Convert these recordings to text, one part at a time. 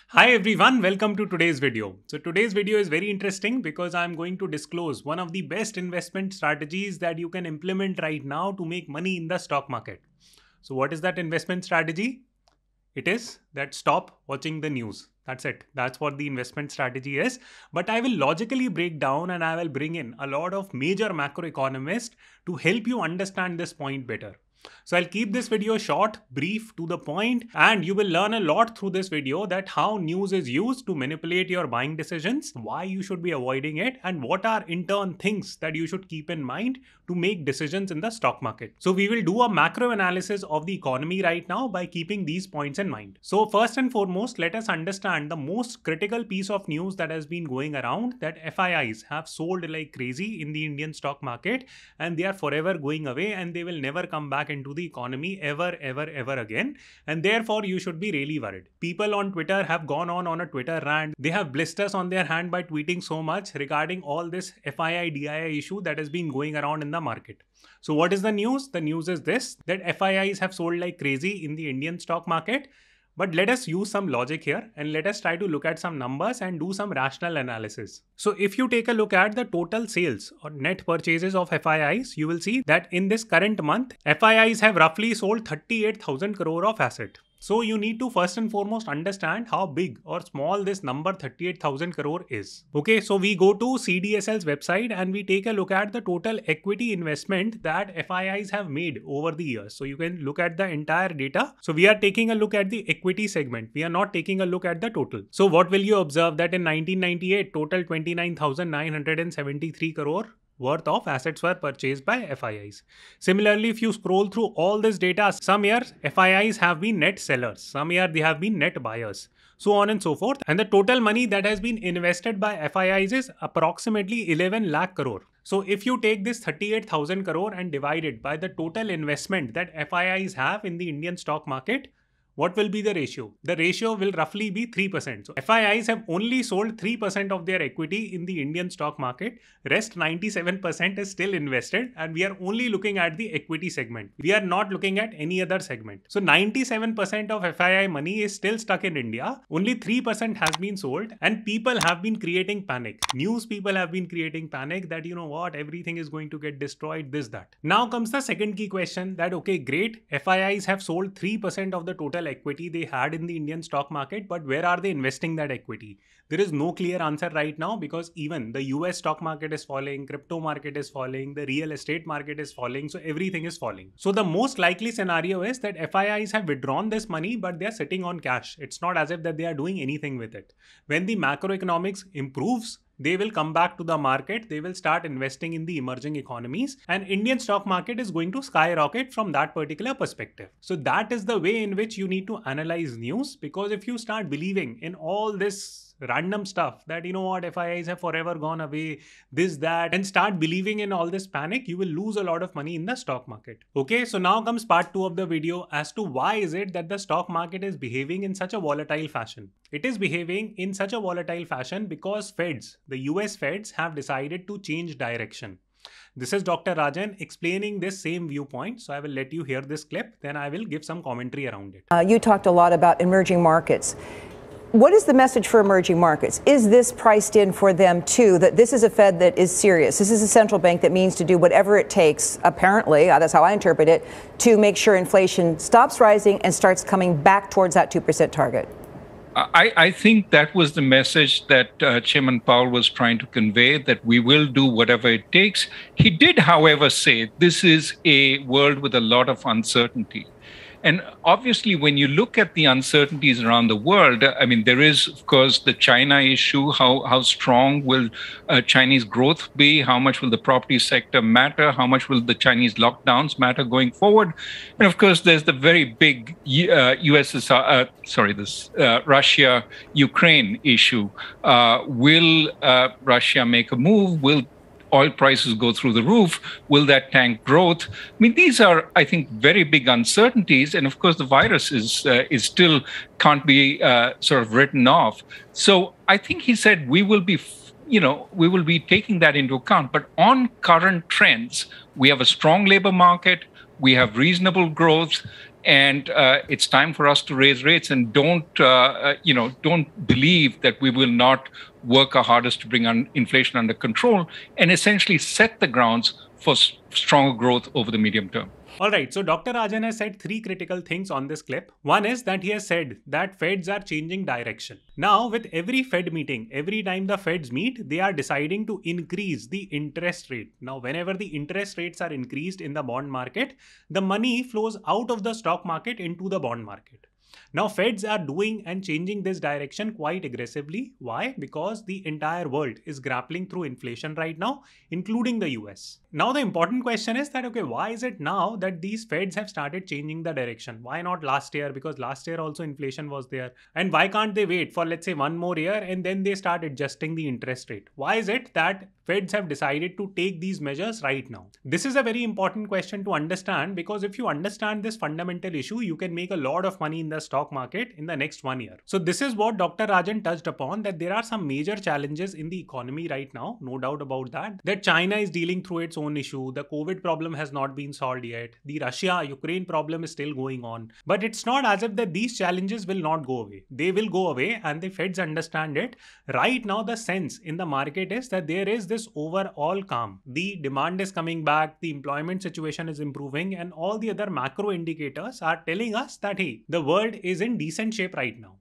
Hi everyone, welcome to today's video. So today's video is very interesting because I'm going to disclose one of the best investment strategies that you can implement right now to make money in the stock market. So what is that investment strategy? It is that stop watching the news. That's it. That's what the investment strategy is. But I will logically break down and I will bring in a lot of major macroeconomists to help you understand this point better. So I'll keep this video short, brief, to the point, and you will learn a lot through this video that how news is used to manipulate your buying decisions, why you should be avoiding it, and what are in turn things that you should keep in mind to make decisions in the stock market. So we will do a macro analysis of the economy right now by keeping these points in mind. So first and foremost, let us understand the most critical piece of news that has been going around, that FIIs have sold like crazy in the Indian stock market and they are forever going away and they will never come back into the economy ever again, and therefore you should be really worried. People on Twitter have gone on a Twitter rant. They have blisters on their hand by tweeting so much regarding all this FII DII issue that has been going around in the market. So what is the news? The news is this, that FIIs have sold like crazy in the Indian stock market. But let us use some logic here and let us try to look at some numbers and do some rational analysis. So if you take a look at the total sales or net purchases of FIIs, you will see that in this current month, FIIs have roughly sold 38,000 crore of asset. So you need to first and foremost understand how big or small this number 38,000 crore is. Okay, so we go to CDSL's website and we take a look at the total equity investment that FIIs have made over the years. So you can look at the entire data. So we are taking a look at the equity segment. We are not taking a look at the total. So what will you observe? That in 1998, total 29,973 crore worth of assets were purchased by FIIs. Similarly, if you scroll through all this data, some years FIIs have been net sellers, some years they have been net buyers, so on and so forth. And the total money that has been invested by FIIs is approximately 11 lakh crore. So if you take this 38,000 crore and divide it by the total investment that FIIs have in the Indian stock market, what will be the ratio? The ratio will roughly be 3%. So FIIs have only sold 3% of their equity in the Indian stock market. Rest 97% is still invested and we are only looking at the equity segment. We are not looking at any other segment. So 97% of FII money is still stuck in India. Only 3% has been sold and people have been creating panic. News people have been creating panic that you know what, everything is going to get destroyed, this, that. Now comes the second key question that okay, great, FIIs have sold 3% of the total equity they had in the Indian stock market, but where are they investing that equity? There is no clear answer right now because even the US stock market is falling, crypto market is falling, the real estate market is falling, so everything is falling. So the most likely scenario is that FIIs have withdrawn this money, but they are sitting on cash. It's not as if that they are doing anything with it. When the macroeconomics improves, they will come back to the market, they will start investing in the emerging economies, and Indian stock market is going to skyrocket from that particular perspective. So that is the way in which you need to analyze news, because if you start believing in all this random stuff that you know what, FIIs have forever gone away, this, that, and start believing in all this panic, you will lose a lot of money in the stock market. Okay, so now comes part 2 of the video as to why is it that the stock market is behaving in such a volatile fashion. It is behaving in such a volatile fashion because Feds, the US Feds, have decided to change direction. This is Dr. Rajan explaining this same viewpoint. So I will let you hear this clip, then I will give some commentary around it. You talked a lot about emerging markets. What is the message for emerging markets? Is this priced in for them too, that this is a Fed that is serious? This is a central bank that means to do whatever it takes, apparently, that's how I interpret it, to make sure inflation stops rising and starts coming back towards that 2% target? I think that was the message that Chairman Powell was trying to convey, that we will do whatever it takes. He did, however, say this is a world with a lot of uncertainty. And obviously, when you look at the uncertainties around the world, I mean, there is, of course, the China issue. How strong will Chinese growth be? How much will the property sector matter? How much will the Chinese lockdowns matter going forward? And of course, there's the very big Russia-Ukraine issue. Will Russia make a move? Will oil prices go through the roof? Will that tank growth? I mean, these are, I think, very big uncertainties. And of course, the virus is still can't be sort of written off. So I think he said we will be taking that into account. But on current trends, we have a strong labor market. we have reasonable growth, and it's time for us to raise rates. And don't believe that we will not work our hardest to bring inflation under control and essentially set the grounds for stronger growth over the medium term. All right, so Dr. Rajan has said three critical things on this clip. One is that he has said that Feds are changing direction. Now, with every Fed meeting, every time the Feds meet, they are deciding to increase the interest rate. Now, whenever the interest rates are increased in the bond market, the money flows out of the stock market into the bond market. Now, Feds are doing and changing this direction quite aggressively. Why? Because the entire world is grappling through inflation right now, including the US. Now, the important question is that, okay, why is it now that these Feds have started changing the direction? Why not last year? Because last year also inflation was there. And why can't they wait for, let's say, one more year and then they start adjusting the interest rate? Why is it that Feds have decided to take these measures right now? This is a very important question to understand, because if you understand this fundamental issue, you can make a lot of money in the stock market in the next 1 year. So this is what Dr. Rajan touched upon, that there are some major challenges in the economy right now, no doubt about that. That China is dealing through its own issue. The COVID problem has not been solved yet. The Russia-Ukraine problem is still going on. But it's not as if that these challenges will not go away. They will go away, and the Feds understand it. Right now, the sense in the market is that there is this overall calm. The demand is coming back, the employment situation is improving, and all the other macro indicators are telling us that, hey, the world is in decent shape right now.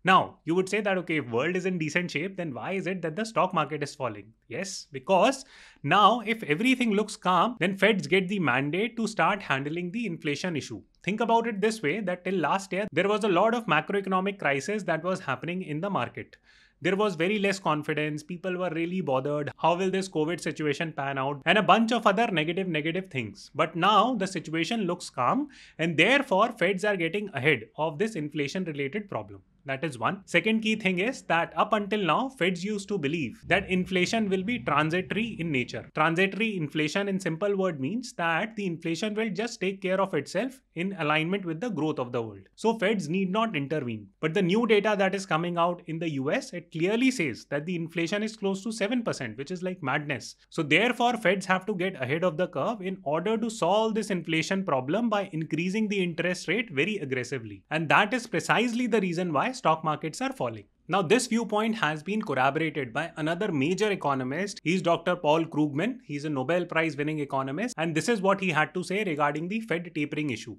Now, you would say that, okay, if world is in decent shape, then why is it that the stock market is falling? Yes, because now if everything looks calm, then Feds get the mandate to start handling the inflation issue. Think about it this way, that till last year, there was a lot of macroeconomic crisis that was happening in the market. There was very less confidence. People were really bothered. How will this COVID situation pan out? And a bunch of other negative things. But now the situation looks calm, and therefore Feds are getting ahead of this inflation related problem. That is one. Second key thing is that up until now, Feds used to believe that inflation will be transitory in nature. Transitory inflation in simple word means that the inflation will just take care of itself in alignment with the growth of the world. So Feds need not intervene. But the new data that is coming out in the US, it clearly says that the inflation is close to 7%, which is like madness. So therefore, Feds have to get ahead of the curve in order to solve this inflation problem by increasing the interest rate very aggressively. And that is precisely the reason why stock markets are falling. Now, this viewpoint has been corroborated by another major economist. He's Dr. Paul Krugman. He's a Nobel Prize winning economist. And this is what he had to say regarding the Fed tapering issue.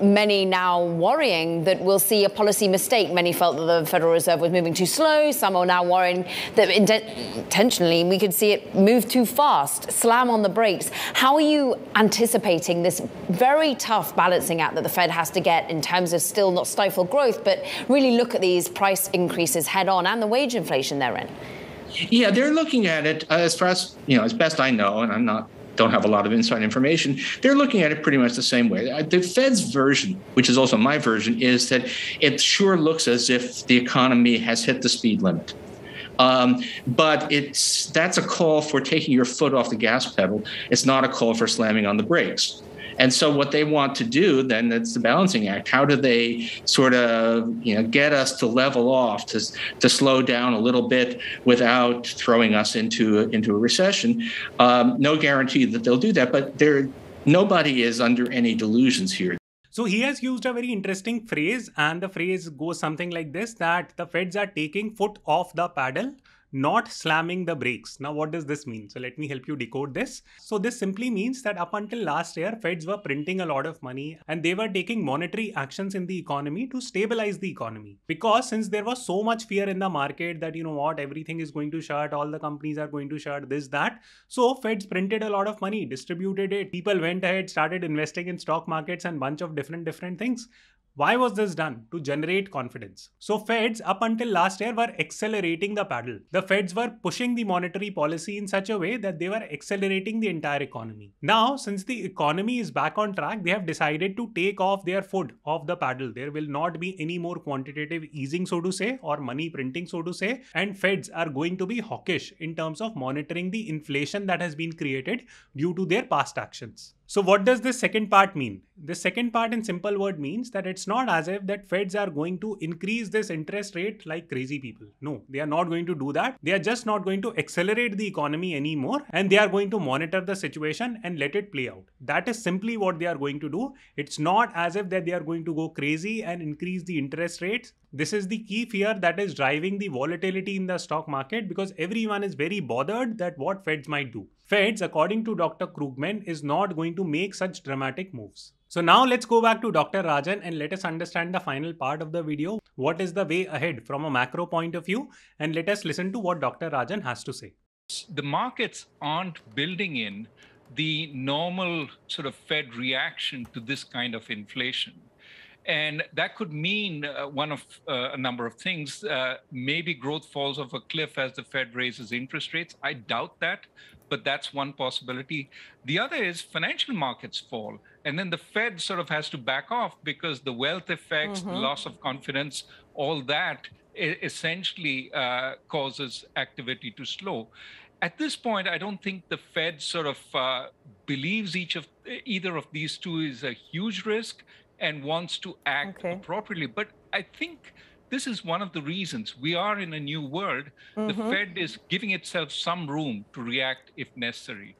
Many now worrying that we'll see a policy mistake. Many felt that the Federal Reserve was moving too slow. Some are now worrying that intentionally we could see it move too fast, slam on the brakes. How are you anticipating this very tough balancing act that the Fed has to get in terms of still not stifle growth, but really look at these price increases head on and the wage inflation they're in? Yeah, they're looking at it as far as, as best I know, and don't have a lot of inside information, they're looking at it pretty much the same way. The Fed's version, which is also my version, is that it sure looks as if the economy has hit the speed limit. But that's a call for taking your foot off the gas pedal. It's not a call for slamming on the brakes. And so what they want to do, then, that's the balancing act. How do they sort of, get us to level off, to slow down a little bit without throwing us into a recession? No guarantee that they'll do that, but nobody is under any delusions here. So he has used a very interesting phrase, and the phrase goes something like this, that the Feds are taking foot off the paddle, not slamming the brakes. Now, what does this mean? So let me help you decode this. So this simply means that up until last year, Feds were printing a lot of money and they were taking monetary actions in the economy to stabilize the economy. Because since there was so much fear in the market that, everything is going to shut, all the companies are going to shut, this, that. So Feds printed a lot of money, distributed it. People went ahead, started investing in stock markets and bunch of different things. Why was this done? To generate confidence. So Feds up until last year were accelerating the paddle. The Feds were pushing the monetary policy in such a way that they were accelerating the entire economy. Now, since the economy is back on track, they have decided to take off their foot off the paddle. There will not be any more quantitative easing, so to say, or money printing, so to say. And Feds are going to be hawkish in terms of monitoring the inflation that has been created due to their past actions. So what does this second part mean? The second part in simple word means that it's not as if that Feds are going to increase this interest rate like crazy people. No, they are not going to do that. They are just not going to accelerate the economy anymore, and they are going to monitor the situation and let it play out. That is simply what they are going to do. It's not as if that they are going to go crazy and increase the interest rates. This is the key fear that is driving the volatility in the stock market, because everyone is very bothered that what Feds might do. Feds, according to Dr. Krugman, is not going to make such dramatic moves. So now let's go back to Dr. Rajan and let us understand the final part of the video. What is the way ahead from a macro point of view? And let us listen to what Dr. Rajan has to say. The markets aren't building in the normal sort of Fed reaction to this kind of inflation. And that could mean one of a number of things. Maybe growth falls off a cliff as the Fed raises interest rates. I doubt that, but that's one possibility. The other is financial markets fall, and then the Fed sort of has to back off because the wealth effects, the loss of confidence, all that essentially causes activity to slow. At this point, I don't think the Fed sort of believes either of these two is a huge risk and wants to act appropriately. But I think this is one of the reasons we are in a new world. The Fed is giving itself some room to react if necessary.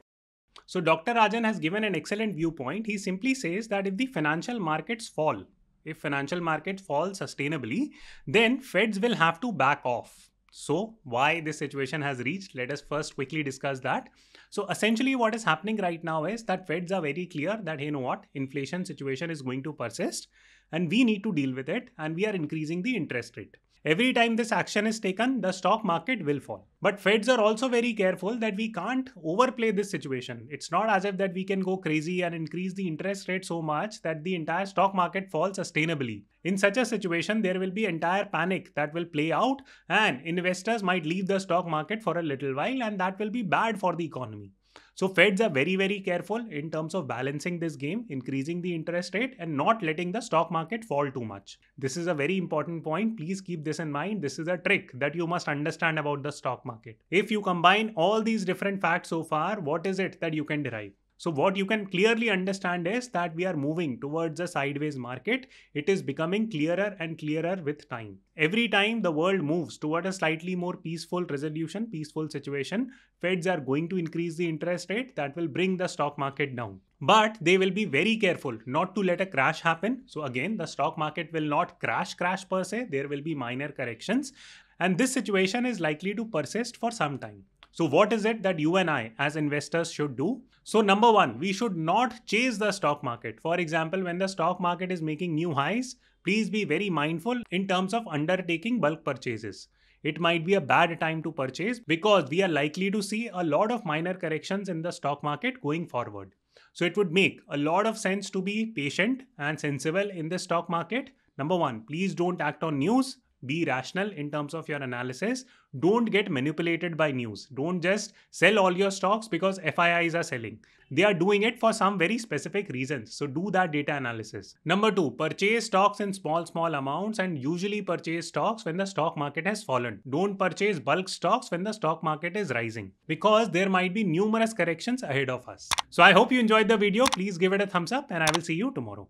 So Dr. Rajan has given an excellent viewpoint. He simply says that if the financial markets fall, if financial markets fall sustainably, then Feds will have to back off. So why this situation has reached, let us first quickly discuss that. So essentially what is happening right now is that Feds are very clear that, hey, you know what, inflation situation is going to persist and we need to deal with it, and we are increasing the interest rate. Every time this action is taken, the stock market will fall. But Feds are also very careful that we can't overplay this situation. It's not as if that we can go crazy and increase the interest rate so much that the entire stock market falls sustainably. In such a situation, there will be entire panic that will play out, and investors might leave the stock market for a little while, and that will be bad for the economy. So Feds are very, very careful in terms of balancing this game, increasing the interest rate and not letting the stock market fall too much. This is a very important point. Please keep this in mind. This is a trick that you must understand about the stock market. If you combine all these different facts so far, what is it that you can derive? So what you can clearly understand is that we are moving towards a sideways market. It is becoming clearer and clearer with time. Every time the world moves toward a slightly more peaceful resolution, peaceful situation, Feds are going to increase the interest rate. That will bring the stock market down. But they will be very careful not to let a crash happen. So again, the stock market will not crash per se. There will be minor corrections. And this situation is likely to persist for some time. So what is it that you and I as investors should do? So number one, we should not chase the stock market. For example, when the stock market is making new highs, please be very mindful in terms of undertaking bulk purchases. It might be a bad time to purchase because we are likely to see a lot of minor corrections in the stock market going forward. So it would make a lot of sense to be patient and sensible in the stock market. Number one, please don't act on news. Be rational in terms of your analysis. Don't get manipulated by news. Don't just sell all your stocks because FIIs are selling. They are doing it for some very specific reasons. So do that data analysis. Number two, purchase stocks in small amounts, and usually purchase stocks when the stock market has fallen. Don't purchase bulk stocks when the stock market is rising, because there might be numerous corrections ahead of us. So I hope you enjoyed the video. Please give it a thumbs up and I will see you tomorrow.